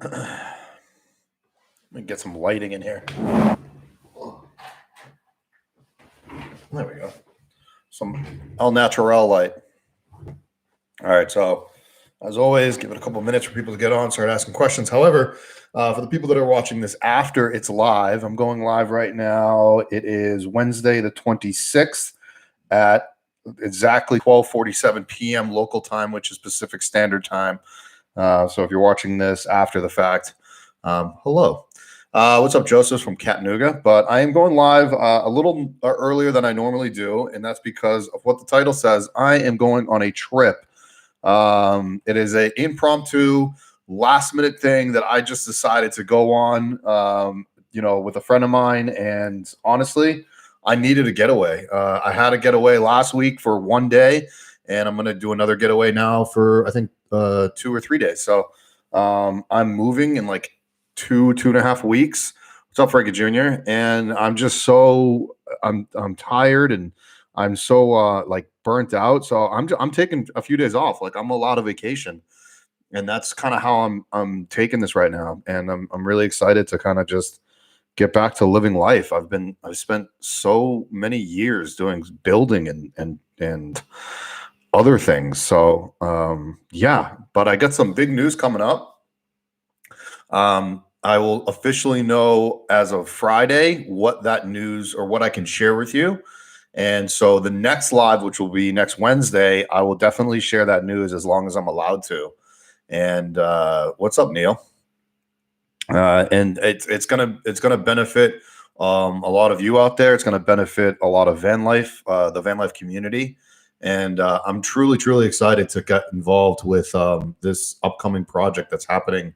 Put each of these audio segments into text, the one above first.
Let me get some lighting in here. There we go. Some El Natural light. All right, so as always, give it a couple of minutes for people to get on, start asking questions. However, for the people that are watching this after it's live, I'm going live right now. It is Wednesday the 26th at exactly 12:47 p.m. local time, which is Pacific Standard Time. So if you're watching this after the fact, hello. What's up, Joseph from Chattanooga? But I am going live a little earlier than I normally do, and that's because of what the title says. I am going on a trip. It is an impromptu, last-minute thing that I just decided to go on, with a friend of mine. And honestly, I needed a getaway. I had a getaway last week for one day, and I'm going to do another getaway now for, I think, 2 or 3 days. So I'm moving in like 2.5 weeks. What's up, Frankie Jr.? And I'm just I'm tired, and I'm so like burnt out. So I'm taking a few days off. Like I'm allowed a vacation, and that's kind of how I'm taking this right now. And I'm really excited to kind of just get back to living life. I've spent so many years doing building and other things. So yeah, but I got some big news coming up. I will officially know as of Friday what that news or what I can share with you. And so the next live, which will be next Wednesday, I will definitely share that news as long as I'm allowed to. And what's up, Neil? And it's gonna benefit a lot of you out there. It's gonna benefit a lot of van life, the van life community. And I'm truly excited to get involved with this upcoming project that's happening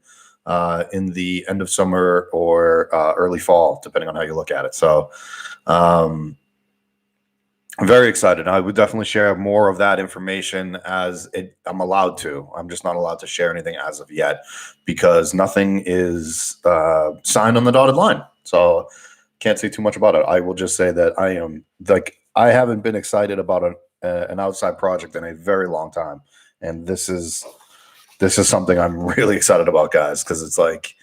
in the end of summer or early fall, depending on how you look at it. So I'm very excited. I would definitely share more of that information as I'm allowed to. I'm just not allowed to share anything as of yet because nothing is signed on the dotted line. So can't say too much about it. I will just say that I haven't been excited about an outside project in a very long time. And this is something I'm really excited about, guys, because it's like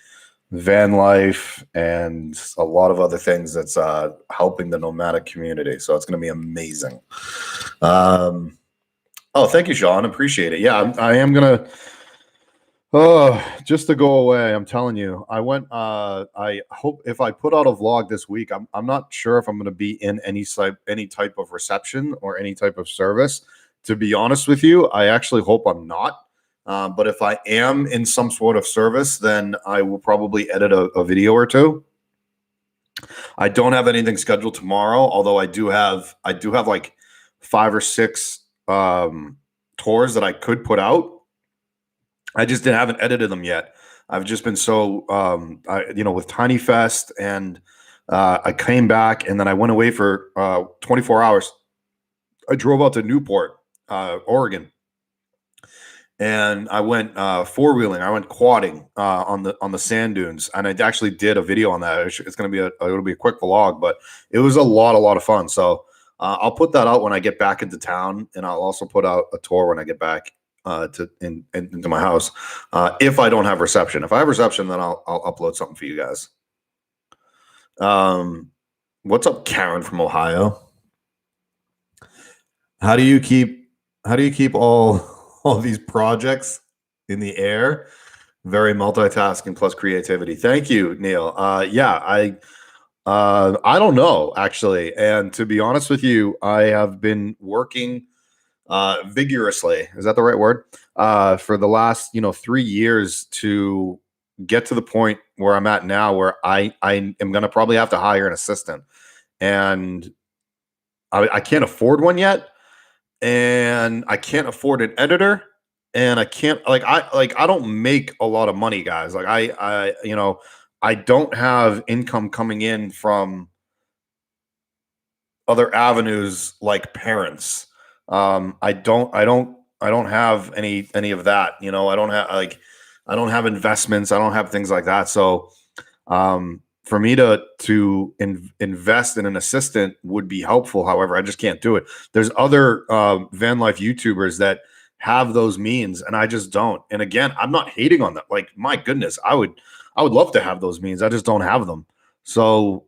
van life and a lot of other things that's helping the nomadic community. So it's going to be amazing. Oh, thank you, Sean. Appreciate it. Yeah, I am going to, just to go away, I'm telling you, I went, I hope if I put out a vlog this week, I'm not sure if I'm going to be in any type of reception or any type of service. To be honest with you, I actually hope I'm not. But if I am in some sort of service, then I will probably edit a video or two. I don't have anything scheduled tomorrow, although I do have like 5 or 6 tours that I could put out. I just haven't edited them yet. I've just been so with Tiny Fest, and I came back and then I went away for 24 hours. I drove out to Newport, Oregon. And I went 4-wheeling. I went quadding on the sand dunes, and I actually did a video on that. It's going to be it'll be a quick vlog, but it was a lot of fun. So I'll put that out when I get back into town, and I'll also put out a tour when I get back into my house. If I don't have reception, if I have reception, then I'll upload something for you guys. What's up, Karen from Ohio? How do you keep all these projects in the air? Very multitasking plus creativity. Thank you, Neil. Yeah, I don't know, actually. And to be honest with you, I have been working vigorously. Is that the right word? For the last 3 years to get to the point where I'm at now, where I am going to probably have to hire an assistant, and I can't afford one yet. And I can't afford an editor, and I can't I don't make a lot of money, guys. Like I don't have income coming in from other avenues like parents. I don't have any of that. I don't have investments. I don't have things like that. So for me to invest in an assistant would be helpful. However, I just can't do it. There's other van life YouTubers that have those means, and I just don't. And again, I'm not hating on that. Like, my goodness, I would love to have those means. I just don't have them. So,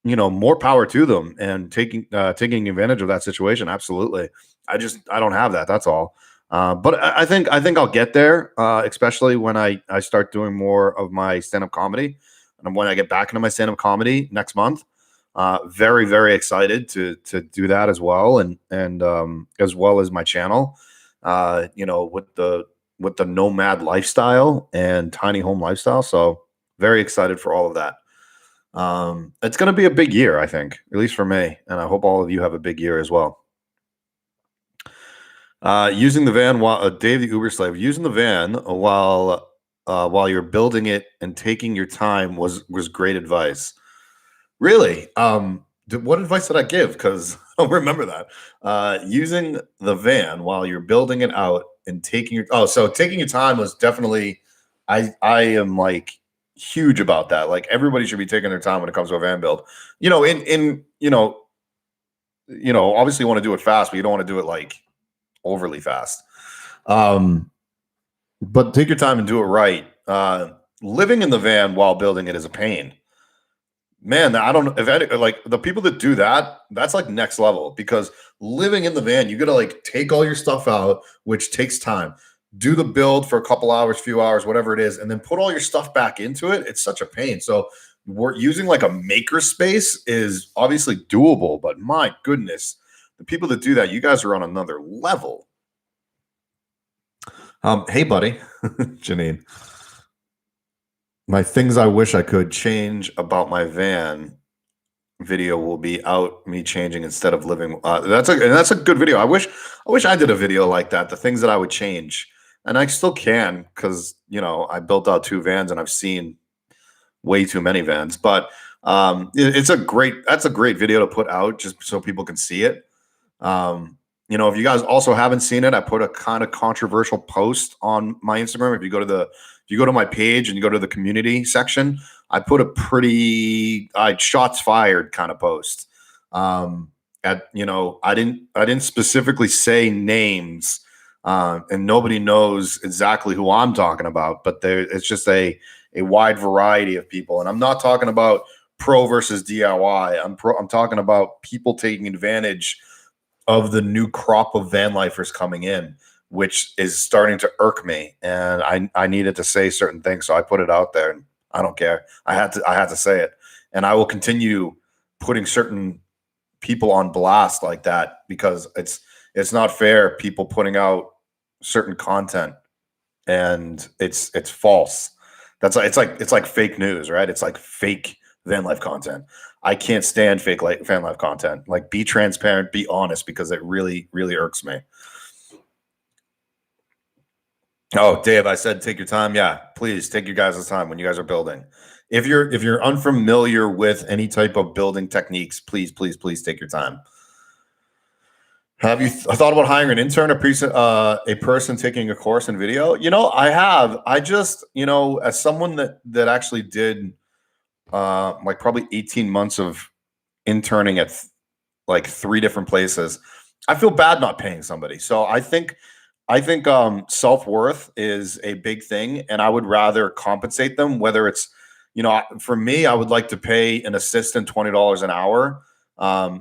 more power to them, and taking advantage of that situation. Absolutely. I don't have that. That's all. But I think I'll get there, especially when I start doing more of my stand up comedy, and when I get back into my stand up comedy next month. Very, very excited to do that as well, and as well as my channel. With the nomad lifestyle and tiny home lifestyle. So very excited for all of that. It's going to be a big year, I think, at least for me, and I hope all of you have a big year as well. Using the van while Dave the Uber slave, using the van while you're building it and taking your time was great advice. Really? What advice did I give? Because I don't remember that. Using the van while you're building it out and so taking your time was definitely. I am like huge about that. Like, everybody should be taking their time when it comes to a van build. Obviously you want to do it fast, but you don't want to do it like overly fast. But take your time and do it right. Living in the van while building it is a pain. Man, I don't know if like the people that do that, that's like next level, because living in the van, you got to like take all your stuff out, which takes time. Do the build for a couple hours, few hours, whatever it is, and then put all your stuff back into it. It's such a pain. So we're using like a maker space is obviously doable, but my goodness, the people that do that, you guys are on another level. Hey, buddy, Janine. My things I wish I could change about my van video will be out me changing instead of living. That's a good video. I wish I did a video like that. The things that I would change, and I still can, because I built out 2 vans and I've seen way too many vans. But that's a great video to put out just so people can see it. If you guys also haven't seen it, I put a kind of controversial post on my Instagram. If you go to my page and you go to the community section, I put a pretty shots fired kind of post. I didn't specifically say names, and nobody knows exactly who I'm talking about, but it's just a wide variety of people. And I'm not talking about pro versus DIY. I'm talking about people taking advantage of the new crop of van lifers coming in, which is starting to irk me. And I needed to say certain things, so I put it out there, and I don't care. I had to say it. And I will continue putting certain people on blast like that, because it's not fair, people putting out certain content and it's false. It's like fake news, right? It's like fake van life content. I can't stand fake van life content. Like, be transparent, be honest, because it really, really irks me. Oh, Dave, I said take your time. Yeah, please take your guys' time when you guys are building. If you're unfamiliar with any type of building techniques, please take your time. Have you thought about hiring an intern, a person taking a course in video? I have. I just, as someone that actually did like probably 18 months of interning at like 3 different places, I feel bad not paying somebody. So I think self-worth is a big thing, and I would rather compensate them, whether it's, for me, I would like to pay an assistant $20 an hour.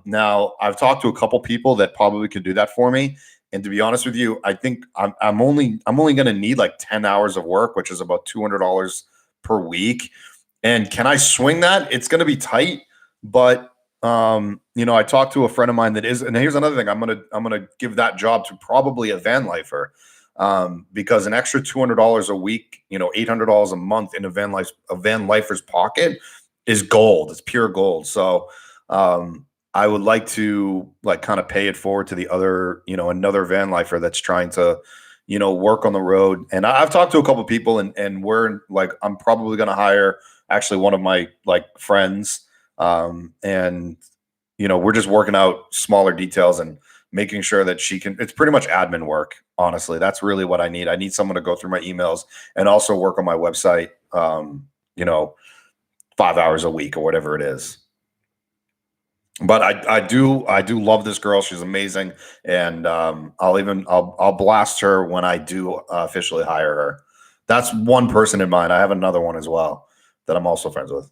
Now, I've talked to a couple people that probably could do that for me, and to be honest with you, I think I'm only going to need like 10 hours of work, which is about $200 per week. And can I swing that? It's going to be tight, but I talked to a friend of mine that is, and here's another thing, I'm gonna give that job to probably a van lifer, because an extra $200 a week, $800 a month in a van lifer's pocket is gold. It's pure gold. So I would like to like kind of pay it forward to the other, another van lifer that's trying to, work on the road. And I've talked to a couple of people, and we're like, I'm probably going to hire actually one of my like friends. And we're just working out smaller details and making sure that it's pretty much admin work. Honestly, that's really what I need. I need someone to go through my emails and also work on my website, 5 hours a week or whatever it is. But I do love this girl. She's amazing, and I'll blast her when I do officially hire her. That's one person in mind. I have another one as well that I'm also friends with.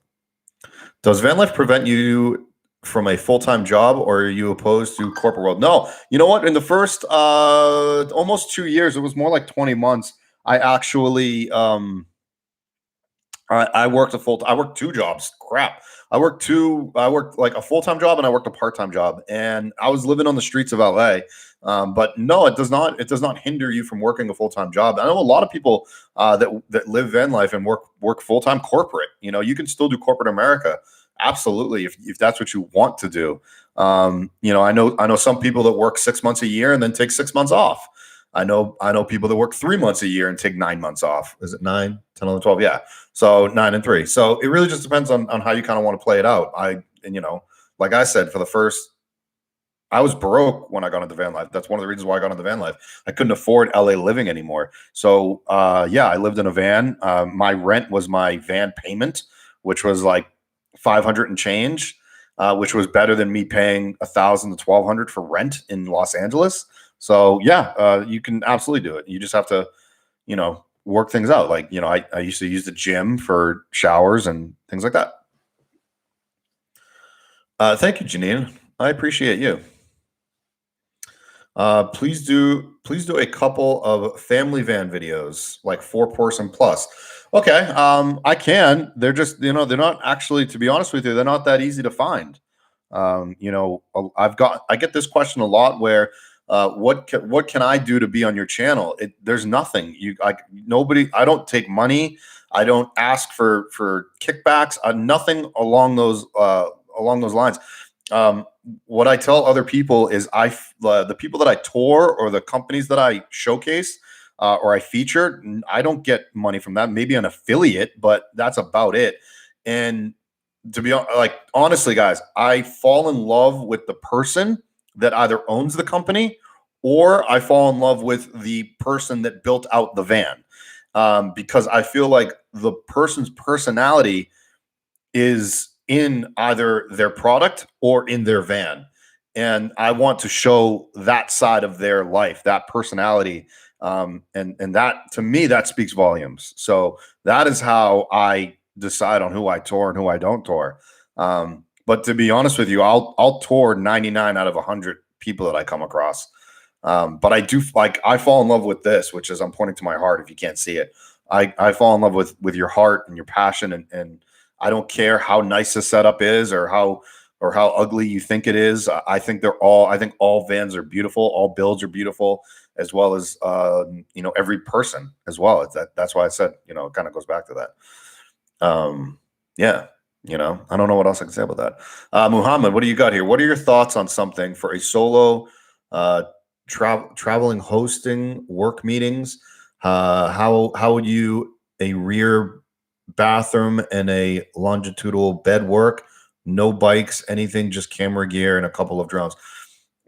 Does van life prevent you from a full-time job, or are you opposed to corporate world? No. You know what? In the first almost 2 years, it was more like 20 months. I actually I worked I worked two jobs. Crap. I worked like a full-time job and I worked a part-time job, and I was living on the streets of LA. But no, it does not hinder you from working a full-time job. I know a lot of people that live van life and work full-time corporate. You know, you can still do corporate America. Absolutely, if that's what you want to do. You know, I know some people that work 6 months a year and then take 6 months off. I know people that work 3 months a year and take 9 months off. Is it 9, 10, 11, 12? Yeah. So 9 and 3. So it really just depends on how you kind of want to play it out. And you know, like I said, I was broke when I got into van life. That's one of the reasons why I got into van life. I couldn't afford LA living anymore. So yeah, I lived in a van. My rent was my van payment, which was like 500 and change, which was better than me paying 1,000 to 1,200 for rent in Los Angeles. So yeah, you can absolutely do it. You just have to, you know, work things out. Like, you know, I used to use the gym for showers and things like that. Thank you, Janine. I appreciate you. Please do a couple of family van videos, like 4 person plus. Okay, I can. They're just, you know, they're not actually, to be honest with you, they're not that easy to find. You know, I get this question a lot where what can I do to be on your channel? There's nothing. Nobody. I don't take money. I don't ask for kickbacks. Nothing along those lines. Um, what I tell other people is the people that I tour or the companies that I showcase or I feature, I don't get money from that. Maybe an affiliate, but that's about it. And to be like honestly, guys, I fall in love with the person that either owns the company or I fall in love with the person that built out the van, because I feel like the person's personality is in either their product or in their van. And I want to show that side of their life, that personality. And that to me, that speaks volumes. So that is how I decide on who I tour and who I don't tour. But to be honest with you, I'll tour 99 out of 100 people that I come across. But I do like I fall in love with this, which is I'm pointing to my heart. If you can't see it, I fall in love with your heart and your passion, and I don't care how nice the setup is or how ugly you think it is. I think all vans are beautiful, all builds are beautiful, as well as you know, every person as well. That's why I said, you know, it kind of goes back to that. Yeah, you know, I don't know what else I can say about that. Muhammad, what do you got here? What are your thoughts on something for a solo uh, traveling hosting work meetings? How would you a rear bathroom and a longitudinal bed work? No bikes, anything, just camera gear and a couple of drones.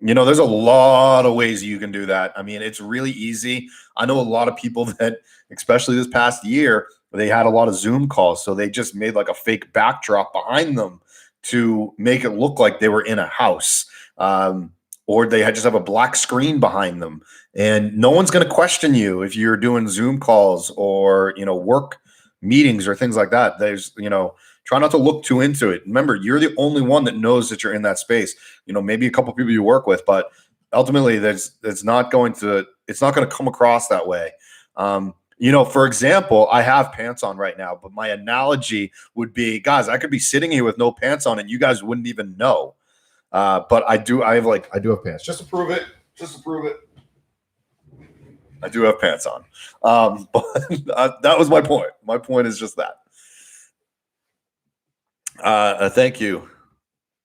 You know, there's a lot of ways you can do that. I mean, it's really easy. I know a lot of people that, especially this past year, they had a lot of Zoom calls. So they just made like a fake backdrop behind them to make it look like they were in a house. Or they had just have a black screen behind them. And no one's going to question you if you're doing Zoom calls or, you know, work meetings or things like that. There's, you know, try not to look too into it. Remember, you're the only one that knows that you're in that space. You know, maybe a couple people you work with, but ultimately it's not going to come across that way. You know, for example, I have pants on right now, but my analogy would be, guys, I could be sitting here with no pants on and you guys wouldn't even know. But I do have pants. Just to prove it. I do have pants on. But that was my point. My point is just that. Thank you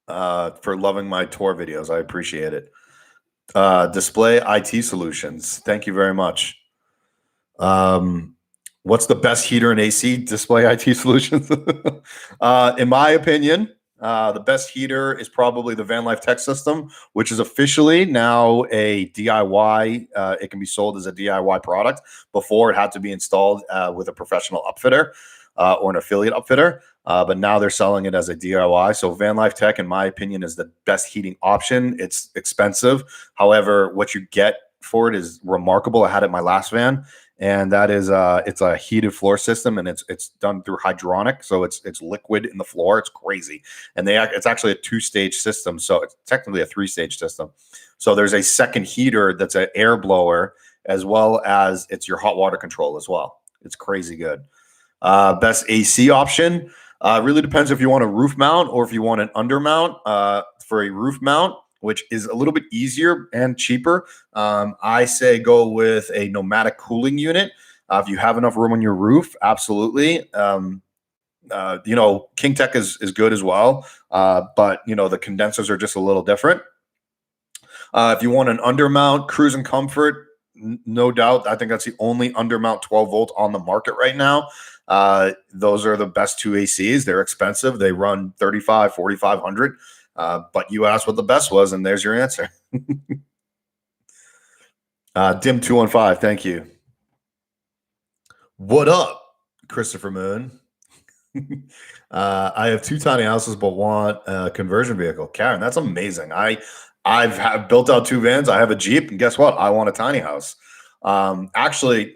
for loving my tour videos. I appreciate it. Display IT Solutions. Thank you very much. What's the best heater in AC? Display IT Solutions. In my opinion, the best heater is probably the Van Life Tech System, which is officially now a DIY. It can be sold as a DIY product. Before, it had to be installed with a professional upfitter or an affiliate upfitter. but now they're selling it as a DIY. So Van Life Tech, in my opinion, is the best heating option. It's expensive. However, what you get for it is remarkable. I had it in my last van, and that is it's a heated floor system, and it's done through hydronic, so it's liquid in the floor. It's crazy, and it's actually a 2-stage system, so it's technically a 3-stage system. So there's a second heater that's an air blower, as well as it's your hot water control as well. It's crazy good. Best AC option really depends if you want a roof mount or if you want an undermount. For a roof mount, which is a little bit easier and cheaper, I say go with a pneumatic cooling unit. If you have enough room on your roof, absolutely. King Tech is good as well, but the condensers are just a little different. If you want an undermount, Cruise and Comfort, no doubt. I think that's the only undermount 12 volt on the market right now. Those are the best 2 ACs. They're expensive. They run 35, 4,500. But you asked what the best was, and there's your answer. Dim215, thank you. What up, Christopher Moon? I have 2 tiny houses, but want a conversion vehicle. Karen, that's amazing. I've built out 2 vans. I have a Jeep, and guess what? I want a tiny house. Actually,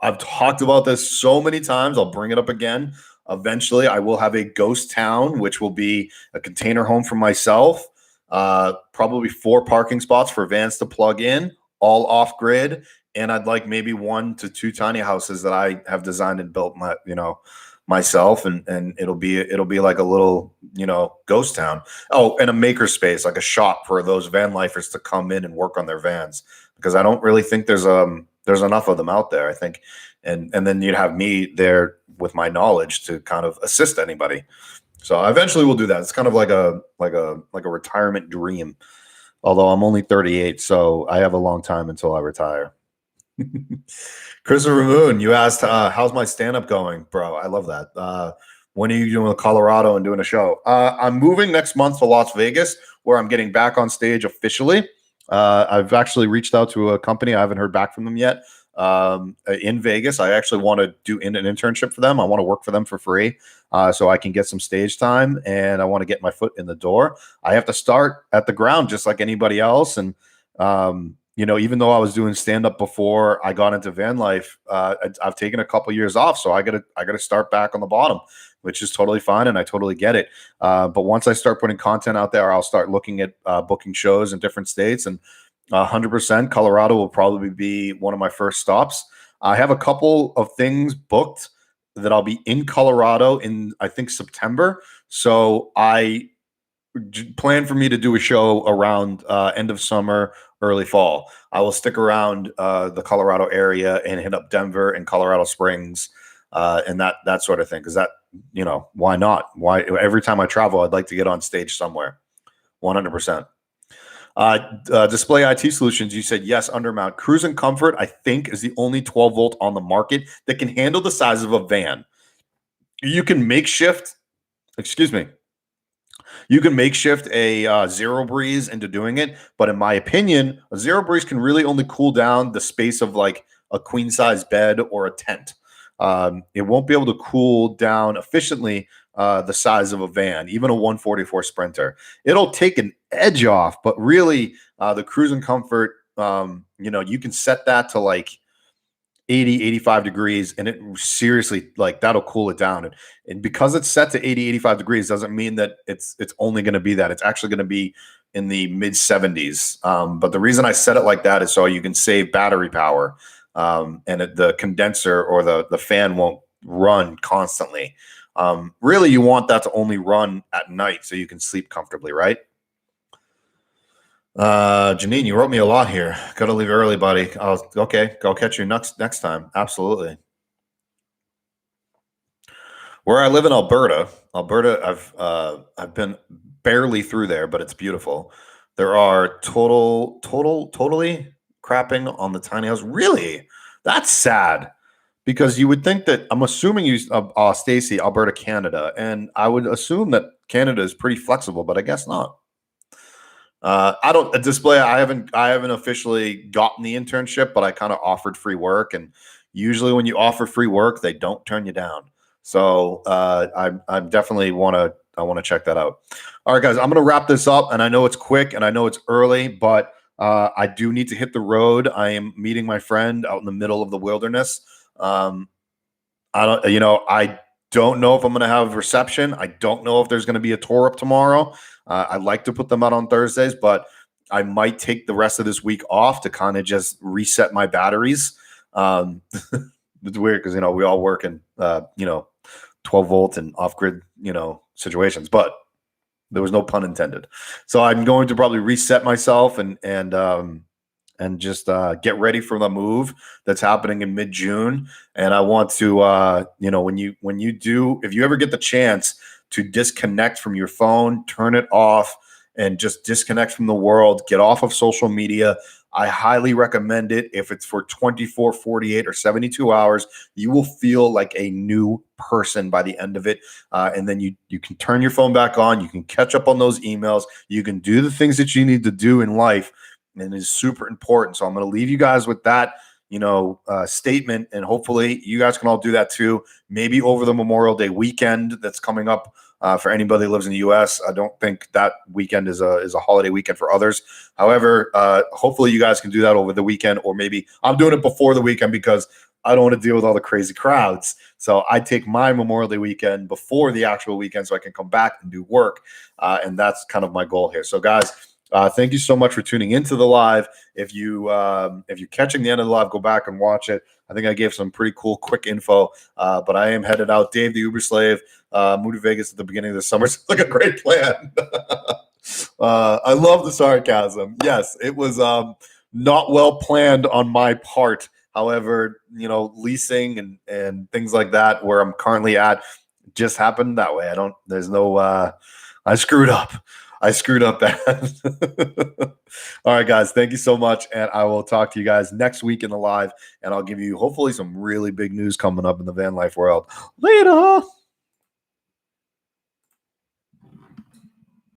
I've talked about this so many times. I'll bring it up again. Eventually, I will have a ghost town, which will be a container home for myself. Probably 4 parking spots for vans to plug in, all off grid, and I'd like maybe 1 to 2 tiny houses that I have designed and built myself, and it'll be like a little ghost town. Oh, and a maker space, like a shop for those van lifers to come in and work on their vans, because I don't really think there's enough of them out there, I think. And then you'd have me there with my knowledge to kind of assist anybody. So eventually we'll do that. It's kind of like a retirement dream. Although I'm only 38, so I have a long time until I retire. Christopher Moon, you asked, how's my stand-up going? Bro, I love that. When are you doing Colorado and doing a show? I'm moving next month to Las Vegas, where I'm getting back on stage officially. I've actually reached out to a company. I haven't heard back from them yet. In Vegas, I actually want to do an internship for them. I want to work for them for free, so I can get some stage time, and I want to get my foot in the door. I have to start at the ground just like anybody else. And even though I was doing stand-up before I got into van life, I've taken a couple years off, so I gotta start back on the bottom, which is totally fine, and I totally get it. But once I start putting content out there, I'll start looking at booking shows in different states, and 100% Colorado will probably be one of my first stops. I have a couple of things booked that I'll be in Colorado in, I think, September. So I plan for me to do a show around end of summer, early fall. I will stick around the Colorado area and hit up Denver and Colorado Springs and that sort of thing. Because that, why not? Why every time I travel, I'd like to get on stage somewhere. 100%. Display IT Solutions, you said yes, undermount. Cruise and Comfort, I think, is the only 12 volt on the market that can handle the size of a van. You can makeshift a Zero Breeze into doing it, but in my opinion, a Zero Breeze can really only cool down the space of like a queen size bed or a tent. It won't be able to cool down efficiently the size of a van, even a 144 Sprinter. It'll take an edge off, but really the Cruise and Comfort, you can set that to like 80, 85 degrees, and it seriously, like, that'll cool it down. And because it's set to 80, 85 degrees doesn't mean that it's only going to be that. It's actually going to be in the mid 70s. But the reason I set it like that is so you can save battery power, and the condenser or the fan won't run constantly. Really, you want that to only run at night so you can sleep comfortably, right? Janine, you wrote me a lot here. Gotta leave early, buddy. Okay, go catch you next time. Absolutely. Where I live in Alberta, I've been barely through there, but it's beautiful. There are totally crapping on the tiny house. Really? That's sad. Because you would think that, I'm assuming you, Stacy, Alberta, Canada, and I would assume that Canada is pretty flexible, but I guess not. I haven't officially gotten the internship, but I kind of offered free work, and usually when you offer free work, they don't turn you down. So I'm definitely I want to check that out. All right, guys, I'm going to wrap this up, and I know it's quick and I know it's early, but I do need to hit the road. I am meeting my friend out in the middle of the wilderness. Um, I don't know if I'm going to have reception. I don't know if there's going to be a tour up tomorrow. I like to put them out on Thursdays, but I might take the rest of this week off to kind of just reset my batteries. It's weird because we all work in 12 volt and off grid situations, but there was no pun intended. So I'm going to probably reset myself and just get ready for the move that's happening in mid-June. And I want to, if you ever get the chance to disconnect from your phone, turn it off, and just disconnect from the world, get off of social media. I highly recommend it. If it's for 24, 48, or 72 hours, you will feel like a new person by the end of it. And then you can turn your phone back on. You can catch up on those emails. You can do the things that you need to do in life. And it is super important. So I'm going to leave you guys with that, statement. And hopefully you guys can all do that too. Maybe over the Memorial Day weekend that's coming up. For anybody who lives in the U.S., I don't think that weekend is a holiday weekend for others. However, hopefully you guys can do that over the weekend, or maybe I'm doing it before the weekend because I don't want to deal with all the crazy crowds. So I take my Memorial Day weekend before the actual weekend so I can come back and do work. And that's kind of my goal here. So guys, thank you so much for tuning into the live. If you're catching the end of the live, go back and watch it. I think I gave some pretty cool, quick info, but I am headed out. Dave, the Uber slave, moved to Vegas at the beginning of the summer. Sounds like a great plan. I love the sarcasm. Yes, it was not well planned on my part. However, leasing and things like that, where I'm currently at, just happened that way. I screwed up. I screwed up that. All right, guys. Thank you so much. And I will talk to you guys next week in the live. And I'll give you hopefully some really big news coming up in the van life world. Later.